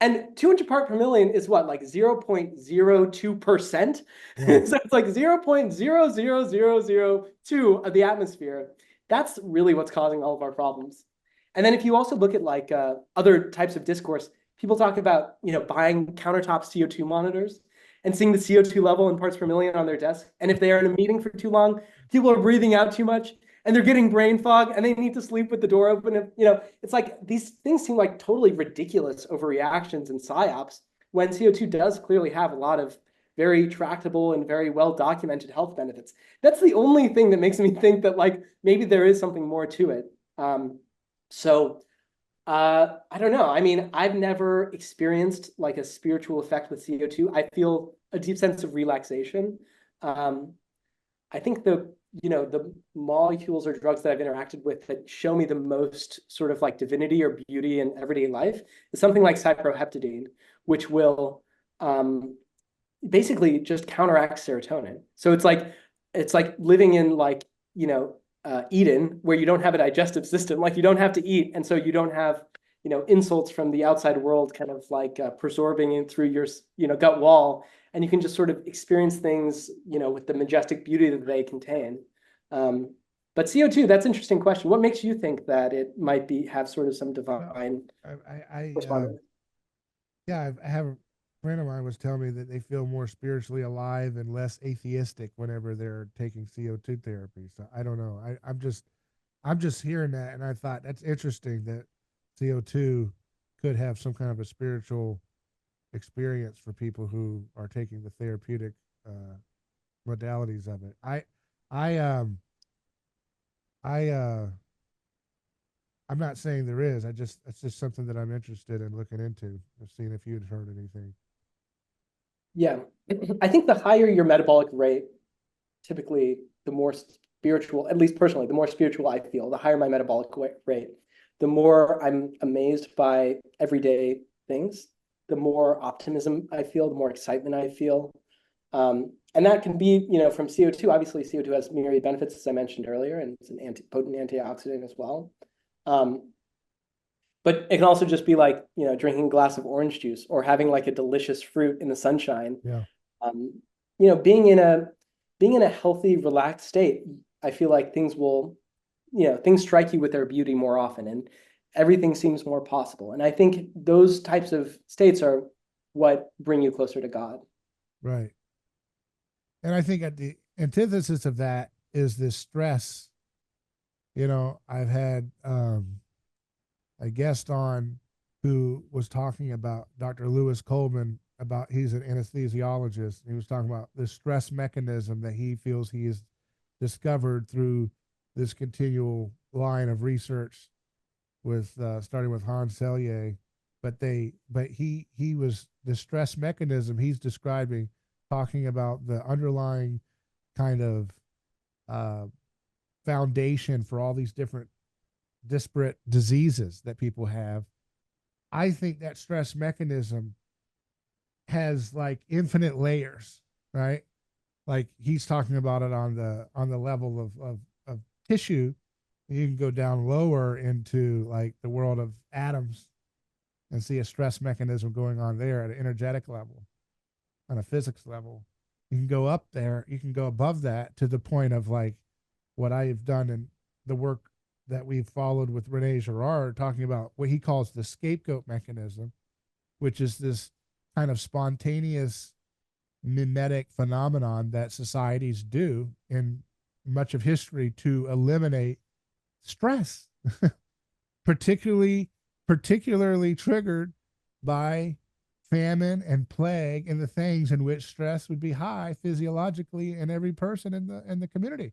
And 200 part per million is what, like 0.02%? Yeah. So it's like 0.00002 of the atmosphere. That's really what's causing all of our problems. And then if you also look at like other types of discourse, people talk about, buying countertop CO2 monitors and seeing the CO2 level in parts per million on their desk. And if they are in a meeting for too long, people are breathing out too much and they're getting brain fog and they need to sleep with the door open. It's like these things seem like totally ridiculous overreactions and psyops when CO2 does clearly have a lot of very tractable and very well documented health benefits. That's the only thing that makes me think that like maybe there is something more to it. I don't know. I mean, I've never experienced like a spiritual effect with CO2. I feel a deep sense of relaxation. I think the molecules or drugs that I've interacted with that show me the most sort of like divinity or beauty in everyday life is something like cyproheptadine, which will basically just counteract serotonin. So it's like living in like, Eden, where you don't have a digestive system, like you don't have to eat, and so you don't have insults from the outside world kind of like absorbing in through your gut wall, and you can just sort of experience things with the majestic beauty that they contain. But CO2, that's an interesting question. What makes you think that it might have sort of some divine correspondence? I have a friend of mine was telling me that they feel more spiritually alive and less atheistic whenever they're taking CO2 therapy. So I don't know. I'm just hearing that, and I thought that's interesting that CO2 could have some kind of a spiritual experience for people who are taking the therapeutic modalities of it. I'm not saying there is. It's just something that I'm interested in looking into, seeing if you'd heard anything. Yeah, I think the higher your metabolic rate, typically the more spiritual, at least personally, the more spiritual I feel. The higher my metabolic rate, the more I'm amazed by everyday things, the more optimism I feel, the more excitement I feel. And that can be, from CO2. Obviously, CO2 has myriad benefits, as I mentioned earlier, and it's an potent antioxidant as well. But it can also just be like, drinking a glass of orange juice or having like a delicious fruit in the sunshine. Yeah. Being in a healthy, relaxed state, I feel like things strike you with their beauty more often, and everything seems more possible. And I think those types of states are what bring you closer to God. Right. And I think at the antithesis of that is this stress. I've had a guest on who was talking about Dr. Lewis Coleman about he's an anesthesiologist. He was talking about the stress mechanism that he feels he has discovered through this continual line of research with starting with Hans Selye. But he was the stress mechanism he's describing, talking about the underlying kind of foundation for all these different disparate diseases that people have I think that stress mechanism has like infinite layers, right? Like he's talking about it on the level of tissue. You can go down lower into like the world of atoms and see a stress mechanism going on there at an energetic level, on a physics level. You can go up there, you can go above that to the point of like what I've done in the work that we've followed with Rene Girard, talking about what he calls the scapegoat mechanism, which is this kind of spontaneous mimetic phenomenon that societies do in much of history to eliminate stress, particularly particularly triggered by famine and plague and the things in which stress would be high physiologically in every person in the community.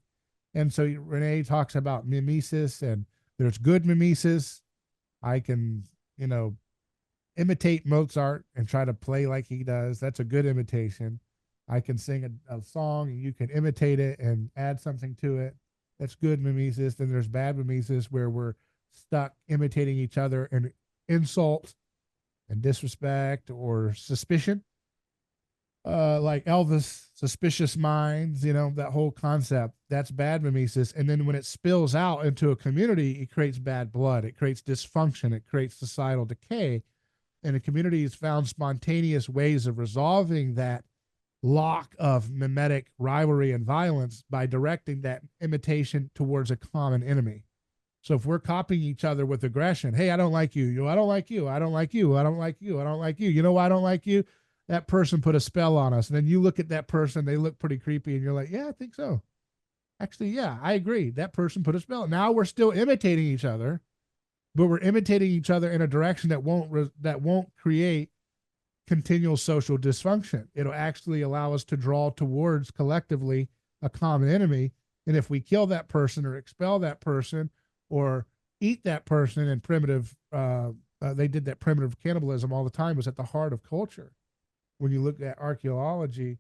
And so Rene talks about mimesis, and there's good mimesis. I can, you know, imitate Mozart and try to play like he does. That's a good imitation. I can sing a song and you can imitate it and add something to it. That's good mimesis. Then there's bad mimesis where we're stuck imitating each other and insult and disrespect or suspicion. Like Elvis, suspicious minds, you know, that whole concept, that's bad mimesis. And then when it spills out into a community, it creates bad blood, it creates dysfunction, it creates societal decay. And the community has found spontaneous ways of resolving that lock of mimetic rivalry and violence by directing that imitation towards a common enemy. So if we're copying each other with aggression, hey, I don't like you, I don't like you, I don't like you, I don't like you, I don't like you. You know why I don't like you? That person put a spell on us. And then you look at that person, they look pretty creepy, and you're like, yeah, I think so. Actually, yeah, I agree. That person put a spell. Now we're still imitating each other, but we're imitating each other in a direction that won't create continual social dysfunction. It'll actually allow us to draw towards collectively a common enemy. And if we kill that person or expel that person or eat that person in primitive, they did that primitive cannibalism all the time, was at the heart of culture. When you look at archaeology,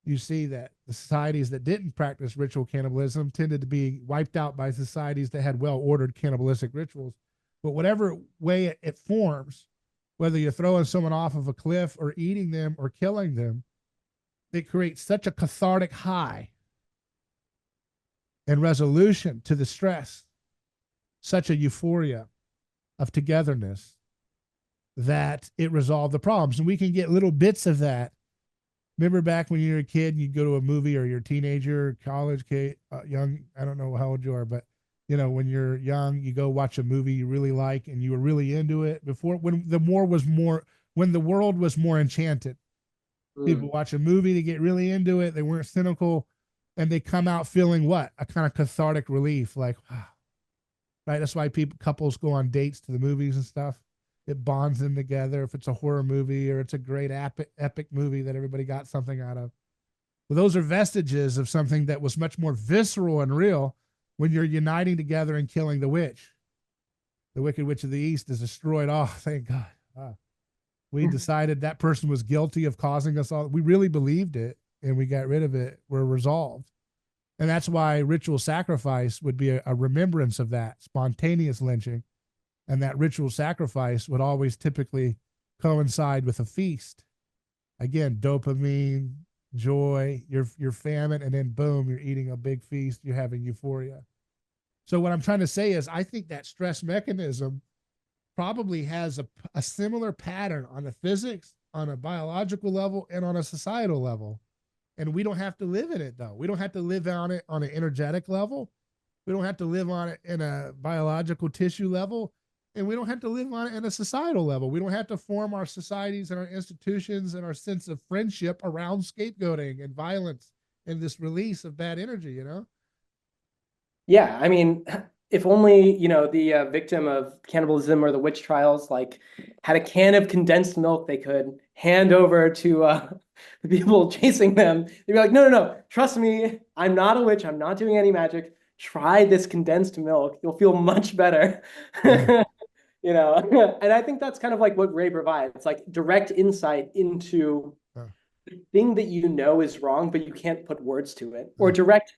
you see that the societies that didn't practice ritual cannibalism tended to be wiped out by societies that had well ordered cannibalistic rituals. But whatever way it forms, whether you're throwing someone off of a cliff or eating them or killing them, it creates such a cathartic high and resolution to the stress, such a euphoria of togetherness that it resolved the problems. And we can get little bits of that. Remember back when you were a kid and you'd go to a movie, or you're a teenager, college kid, young, I don't know how old you are, but you know, when you're young, you go watch a movie you really like and you were really into it before, when the when the world was more enchanted. People watch a movie to get really into it. They weren't cynical, and they come out feeling what? A kind of cathartic relief, like, wow. Right? That's why couples go on dates to the movies and stuff. It bonds them together. If it's a horror movie or it's a great epic movie that everybody got something out of. Well, those are vestiges of something that was much more visceral and real when you're uniting together and killing the witch. The Wicked Witch of the East is destroyed. Oh, thank God. We decided that person was guilty of causing us all. We really believed it and we got rid of it. We're resolved. And that's why ritual sacrifice would be a remembrance of that spontaneous lynching. And that ritual sacrifice would always typically coincide with a feast. Again, dopamine, joy, you're famine, and then boom, you're eating a big feast, you're having euphoria. So what I'm trying to say is I think that stress mechanism probably has a similar pattern on the physics, on a biological level, and on a societal level. And we don't have to live in it, though. We don't have to live on it on an energetic level. We don't have to live on it in a biological tissue level. And we don't have to live on it in a societal level. We don't have to form our societies and our institutions and our sense of friendship around scapegoating and violence and this release of bad energy, you know? Yeah, I mean, if only, you know, the victim of cannibalism or the witch trials, like, had a can of condensed milk they could hand over to the people chasing them. They'd be like, no, no, no, trust me, I'm not a witch. I'm not doing any magic. Try this condensed milk. You'll feel much better. Yeah. You know, and I think that's kind of like what Ray provides, like direct insight into Uh, the thing that you know is wrong, but you can't put words to it, or uh, direct,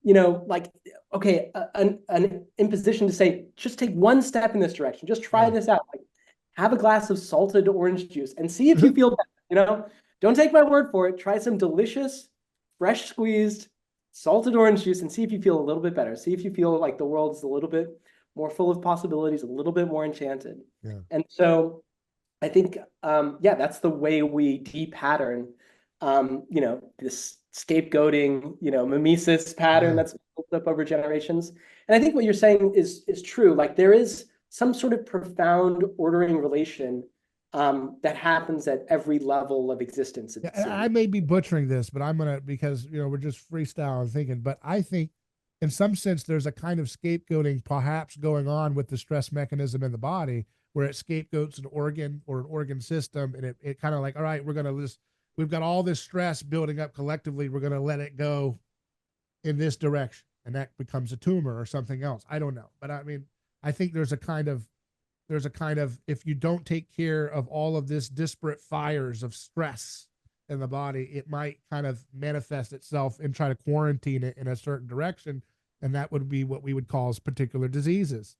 you know, like, okay, an imposition to say, just take one step in this direction, just try yeah. this out. Like, have a glass of salted orange juice and see if you feel better. You know, don't take my word for it. Try some delicious, fresh squeezed salted orange juice and see if you feel a little bit better. See if you feel like the world is a little bit more full of possibilities, a little bit more enchanted. Yeah. And so I think, yeah, that's the way we de-pattern, you know, this scapegoating, you know, mimesis pattern that's built up over generations. And I think what you're saying is true. Like there is some sort of profound ordering relation that happens at every level of existence. I may be butchering this, but I'm gonna, because you know we're just freestyle and thinking. But I think, in some sense, there's a kind of scapegoating perhaps going on with the stress mechanism in the body, where it scapegoats an organ or an organ system, and it kind of like, all right, we've got all this stress building up collectively, we're gonna let it go in this direction, and that becomes a tumor or something else. I don't know, but I mean, I think there's a kind of, if you don't take care of all of this disparate fires of stress in the body, it might kind of manifest itself and try to quarantine it in a certain direction. And that would be what we would call as particular diseases.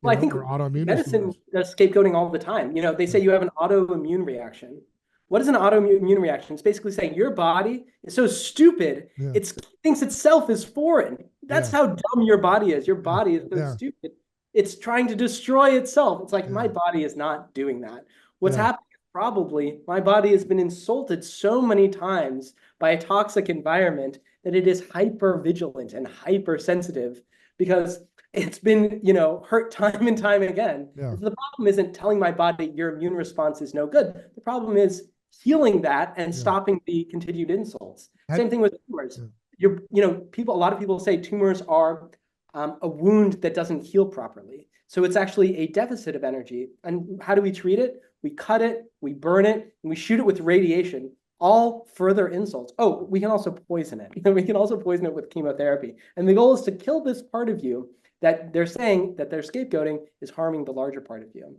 Well, I think medicine does scapegoating all the time. You know, they say you have an autoimmune reaction. What is an autoimmune reaction? It's basically saying your body is so stupid, it thinks itself is foreign. That's how dumb your body is. Your body is so stupid. It's trying to destroy itself. It's like, my body is not doing that. What's happening is probably my body has been insulted so many times by a toxic environment that it is hyper vigilant and hypersensitive because it's been, you know, hurt time and time again. So the problem isn't telling my body your immune response is no good. The problem is healing that and stopping the continued insults. Same thing with tumors. You know, a lot of people say tumors are a wound that doesn't heal properly. So it's actually a deficit of energy. And how do we treat it? We cut it, we burn it, and we shoot it with radiation, all further insults. Oh, we can also poison it. We can also poison it with chemotherapy. And the goal is to kill this part of you that they're saying that they're scapegoating is harming the larger part of you.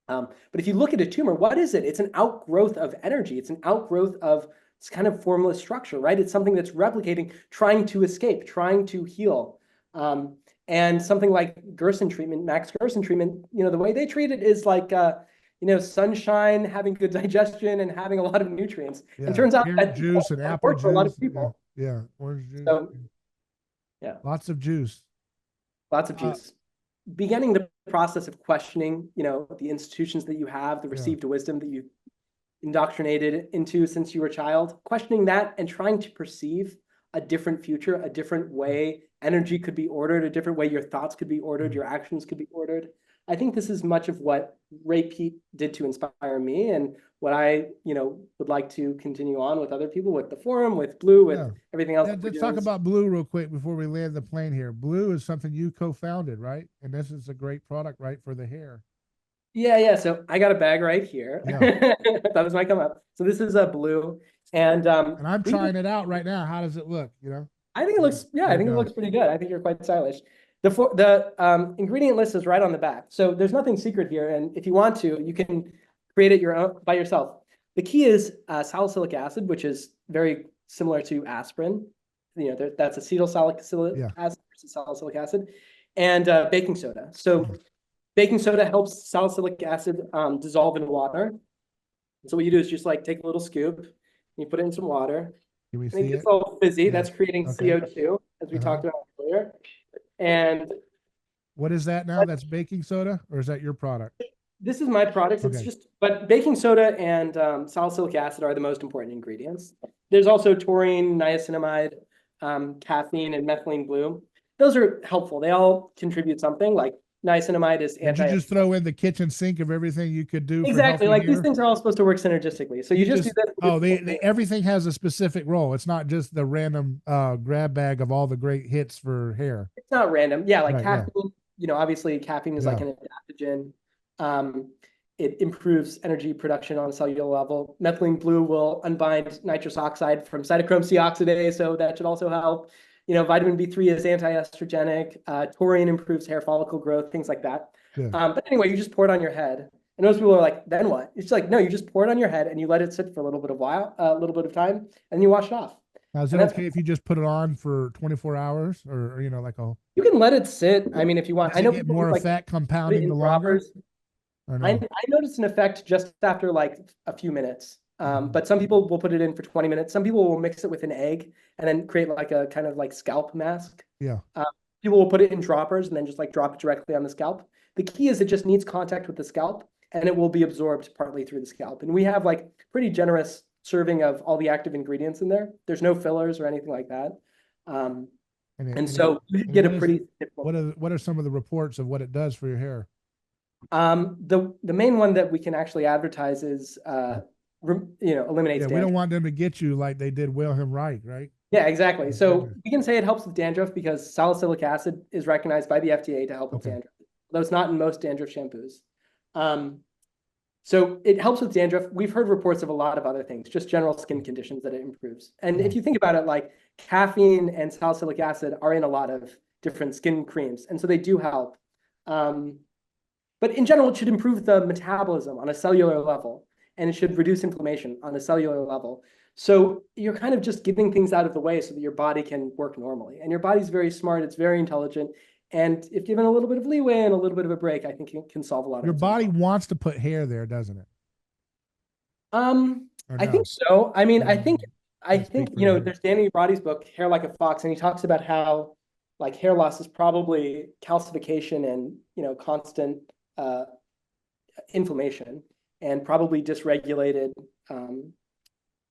But if you look at a tumor, what is it? It's an outgrowth of energy. It's an outgrowth of this kind of formless structure, right? It's something that's replicating, trying to escape, trying to heal. And something like Gerson treatment, max Gerson treatment, you know, the way they treat it is like, you know, sunshine, having good digestion, and having a lot of nutrients. And turns out that juice and apple juice for a lot of people. Orange juice. So, lots of juice. Lots of juice. Beginning the process of questioning, you know, the institutions that you have, the received wisdom that you indoctrinated into since you were a child, questioning that and trying to perceive a different future, a different way energy could be ordered, a different way your thoughts could be ordered, your actions could be ordered. I think this is much of what Ray Peat did to inspire me, and what I, you know, would like to continue on with other people, with the forum, with Bloo, with everything else. Let's talk about Bloo real quick before we land the plane here. Bloo is something you co-founded, right? And this is a great product, right, for the hair. Yeah. So I got a bag right here. That was my come up. So this is a Bloo, and I'm trying it out right now. How does it look? You know, I think it looks. Yeah, I think it looks pretty good. I think you're quite stylish. The ingredient list is right on the back, so there's nothing secret here. And if you want to, you can create it your own by yourself. The key is salicylic acid, which is very similar to aspirin. You know, that's acetylsalicylic acid versus salicylic acid, and baking soda. So baking soda helps salicylic acid dissolve in water. So what you do is just like take a little scoop, you put it in some water, and it gets all fizzy. That's creating CO2, as we talked about earlier. And what is that now? That's baking soda, or is that your product? This is my product. It's just, but baking soda and salicylic acid are the most important ingredients. There's also taurine, niacinamide, caffeine, and methylene blue. Those are helpful. They all contribute something. Like niacinamide is Did you just throw in the kitchen sink of everything you could do? Exactly. Like these things are all supposed to work synergistically. So you just do that. Oh, everything has a specific role. It's not just the random grab bag of all the great hits for hair. It's not random. Yeah, like caffeine, you know, obviously caffeine is like an adaptogen. It improves energy production on a cellular level. Methylene blue will unbind nitrous oxide from cytochrome C oxidase, so that should also help. You know, vitamin B3 is anti-estrogenic. Taurine improves hair follicle growth, things like that. But anyway, you just pour it on your head. And most people are like, then what? It's like, no, you just pour it on your head and you let it sit for a little bit of time, and you wash it off. Now, is it okay if you just put it on for 24 hours, or you know, like you can let it sit. I mean, if you want, I know get more effect compounding the longer. I I know. noticed an effect just after like a few minutes. Mhm. But some people will put it in for 20 minutes. Some people will mix it with an egg and then create like a kind of like scalp mask. Yeah. Uh, People will put it in droppers and then just like drop it directly on the scalp. The key is it just needs contact with the scalp and it will be absorbed partly through the scalp. And we have like pretty generous serving of all the active ingredients in there. There's no fillers or anything like that. Um, And and so you and get a what is pretty what are some of the reports of what it does for your hair? The main one that we can actually advertise is eliminates Yeah, we don't dandruff. want them to get you like they did Wilhelm Reich, right? Yeah, exactly. Oh, So goodness. we can say it helps with dandruff because salicylic acid is recognized by the FDA to help with Okay. dandruff, though it's not in most dandruff shampoos. Um, so it helps with dandruff. We've heard reports of a lot of other things, just general skin conditions that it improves. And Yeah. if you think about it, like caffeine and salicylic acid are in a lot of different skin creams, and so they do help. Um, But in general, it should improve the metabolism on a cellular level, and it should reduce inflammation on a cellular level. So you're kind of just getting things out of the way so that your body can work normally. And your body's very smart, it's very intelligent. And if given a little bit of leeway and a little bit of a break, I think it can solve a lot of Your its own body problems. wants to put hair there, doesn't it? Or I think no? so. I mean, I think Mm, I can't think speak for you. there's Danny Roddy's book, Hair Like a Fox, and he talks about how like hair loss is probably calcification and constant uh, inflammation and probably dysregulated um,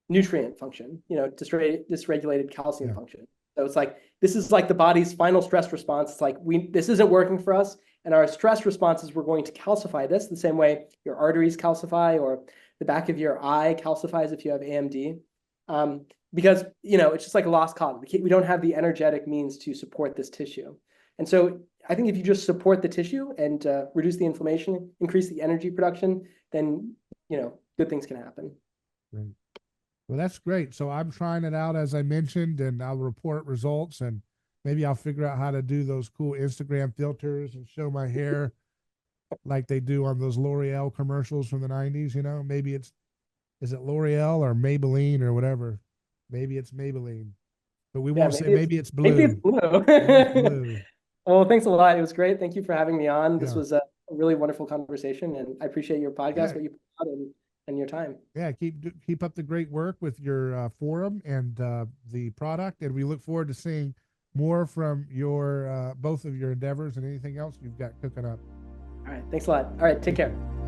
nutrient function, dysregulated calcium Yeah. function. So it's like this is like the body's final stress response. It's like this isn't working for us, and our stress responses we're going to calcify this the same way your arteries calcify or the back of your eye calcifies if you have AMD. Because it's just like a lost cause. We don't have the energetic means to support this tissue, and so I think if you just support the tissue and reduce the inflammation, increase the energy production, then good things can happen. Great. Well, that's great. So I'm trying it out as I mentioned, and I'll report results, and maybe I'll figure out how to do those cool Instagram filters and show my hair like they do on those L'Oreal commercials from the 90s. Maybe is it L'Oreal or Maybelline or whatever? Maybe it's Maybelline, but we Yeah, won't say maybe it's maybe it's Blue. Blue. Maybe it's Blue. Well, thanks a lot. It was great. Thank you for having me on. This Yeah. was a really wonderful conversation, and I appreciate your podcast, Yeah. what you put out, and your time. Yeah. Keep up the great work with your forum and the product, and we look forward to seeing more from your both of your endeavors and anything else you've got cooking up. All right. Thanks a lot. All right. Take care.